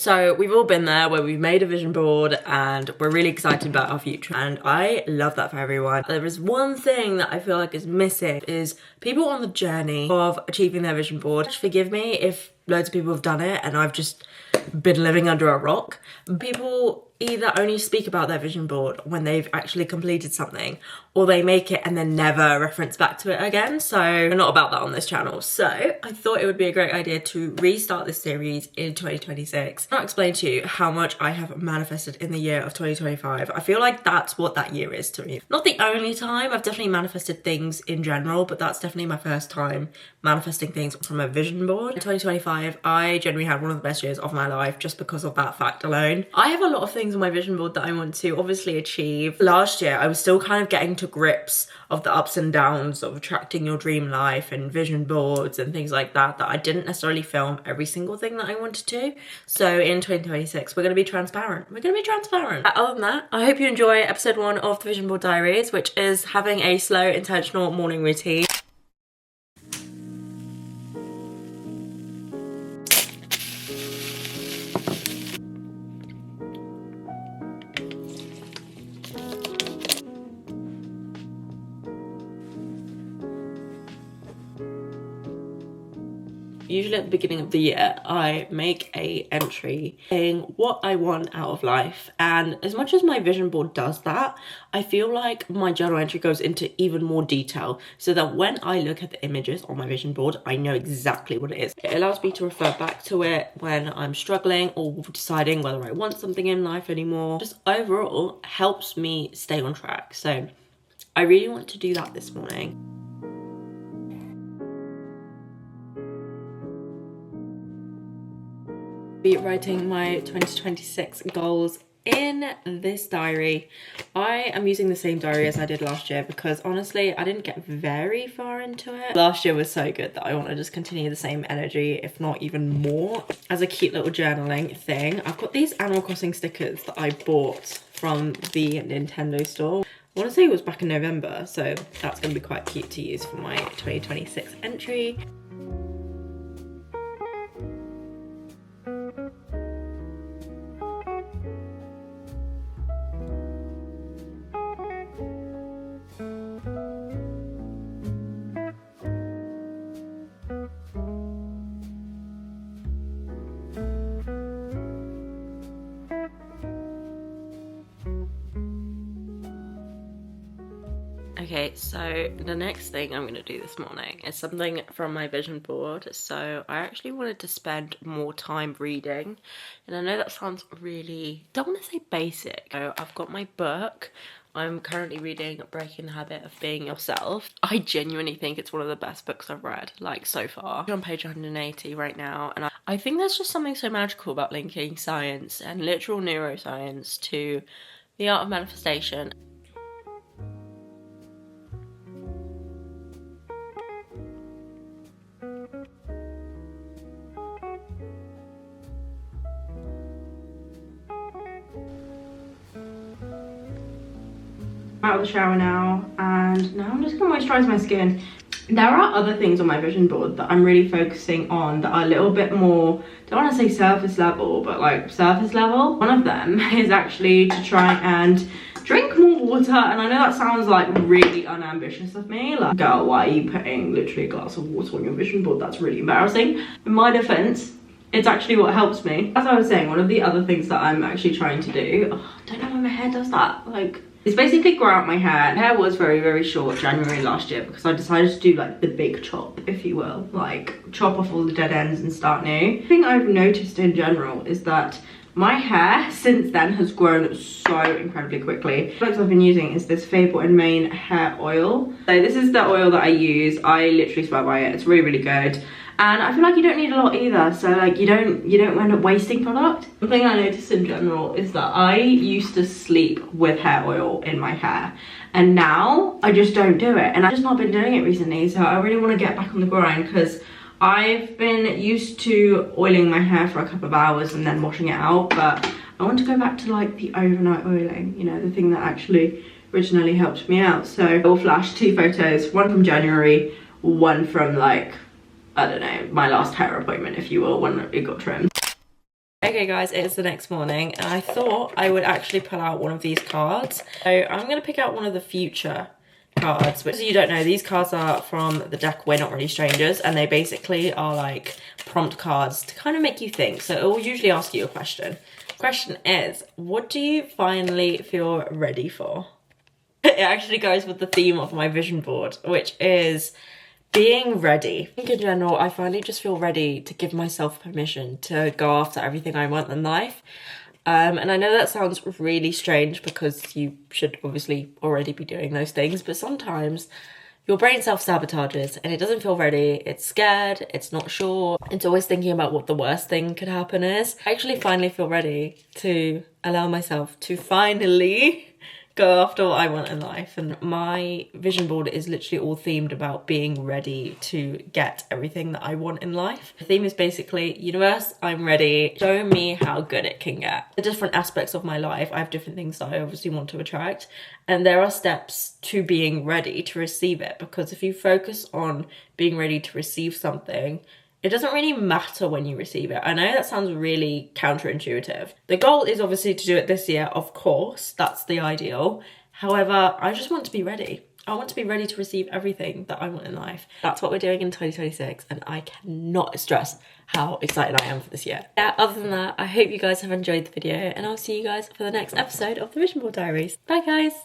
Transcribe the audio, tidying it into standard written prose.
So we've all been there where we've made a vision board and we're really excited about our future, and I love that for everyone. There is one thing that I feel like is missing is people on the journey of achieving their vision board. Forgive me if loads of people have done it and I've just been living under a rock. People either only speak about their vision board when they've actually completed something, or they make it and then never reference back to it again. So we're not about that on this channel. So I thought it would be a great idea to restart this series in 2026. I'll explain to you how much I have manifested in the year of 2025. I feel like that's what that year is to me. Not the only time, I've definitely manifested things in general, but that's definitely my first time manifesting things from a vision board. In 2025, I genuinely had one of the best years of my life just because of that fact alone. I have a lot of things on my vision board that I want to obviously achieve. Last year, I was still kind of getting to grips of the ups and downs of attracting your dream life and vision boards and things like that, that I didn't necessarily film every single thing that I wanted to. So in 2026, we're going to be transparent. We're going to be transparent. Other than that, I hope you enjoy episode 1 of the Vision Board Diaries, which is having a slow, intentional morning routine. Usually at the beginning of the year, I make a entry saying what I want out of life. And as much as my vision board does that, I feel like my journal entry goes into even more detail so that when I look at the images on my vision board, I know exactly what it is. It allows me to refer back to it when I'm struggling or deciding whether I want something in life anymore. Just overall helps me stay on track. So I really want to do that this morning. Be writing my 2026 goals in this diary. I am using the same diary as I did last year because honestly I didn't get very far into it. Last year was so good that I want to just continue the same energy, if not even more. As a cute little journaling thing, I've got these Animal Crossing stickers that I bought from the Nintendo store. I want to say it was back in November, so that's going to be quite cute to use for my 2026 entry. Okay, so the next thing I'm going to do this morning is something from my vision board. So I actually wanted to spend more time reading, and I know that sounds really, don't want to say basic. So I've got my book. I'm currently reading Breaking the Habit of Being Yourself. I genuinely think it's one of the best books I've read, like, so far. I'm on page 180 right now, and I think there's just something so magical about linking science and literal neuroscience to the art of manifestation. Out of the shower now, and now I'm just gonna moisturize my skin. There are other things on my vision board that I'm really focusing on that are a little bit more, don't want to say surface level, but like surface level. One of them is actually to try and drink more water, and I know that sounds like really unambitious of me, like, girl, why are you putting literally a glass of water on your vision board? That's really embarrassing. In my defense, it's actually what helps me. As I was saying, one of the other things that I'm actually trying to do, I don't know why my hair does that, like, it's basically grow out my hair. My hair was very, very short January last year because I decided to do like the big chop, if you will, like chop off all the dead ends and start new. The thing I've noticed in general is that my hair since then has grown so incredibly quickly. The products I've been using is this Fable and Mane hair oil. So this is the oil that I use. I literally swear by it. It's really, really good. And I feel like you don't need a lot either, so like you don't end up wasting product. The thing I noticed in general is that I used to sleep with hair oil in my hair, and now I just don't do it, and I've just not been doing it recently. So I really want to get back on the grind because I've been used to oiling my hair for a couple of hours and then washing it out, but I want to go back to like the overnight oiling, you know, the thing that actually originally helped me out. So I will flash 2 photos, one from January, one from like, I don't know, my last hair appointment, if you will, when it got trimmed. Okay guys, it's the next morning and I thought I would actually pull out one of these cards. So I'm going to pick out one of the future cards, but as you don't know, these cards are from the deck We're Not Really Strangers, and they basically are like prompt cards to kind of make you think. So it will usually ask you a question. The question is, what do you finally feel ready for? It actually goes with the theme of my vision board, which is being ready. I think in general, I finally just feel ready to give myself permission to go after everything I want in life. And I know that sounds really strange because you should obviously already be doing those things, but sometimes your brain self-sabotages and it doesn't feel ready. It's scared, it's not sure. It's always thinking about what the worst thing could happen is. I actually finally feel ready to allow myself to finally go after what I want in life, and my vision board is literally all themed about being ready to get everything that I want in life. The theme is basically, universe, I'm ready, show me how good it can get. The different aspects of my life, I have different things that I obviously want to attract, and there are steps to being ready to receive it, because if you focus on being ready to receive something, it doesn't really matter when you receive it. I know that sounds really counterintuitive. The goal is obviously to do it this year, of course, that's the ideal. However, I just want to be ready. I want to be ready to receive everything that I want in life. That's what we're doing in 2026, and I cannot stress how excited I am for this year. Yeah, other than that, I hope you guys have enjoyed the video, and I'll see you guys for the next episode of the Vision Board Diaries. Bye guys!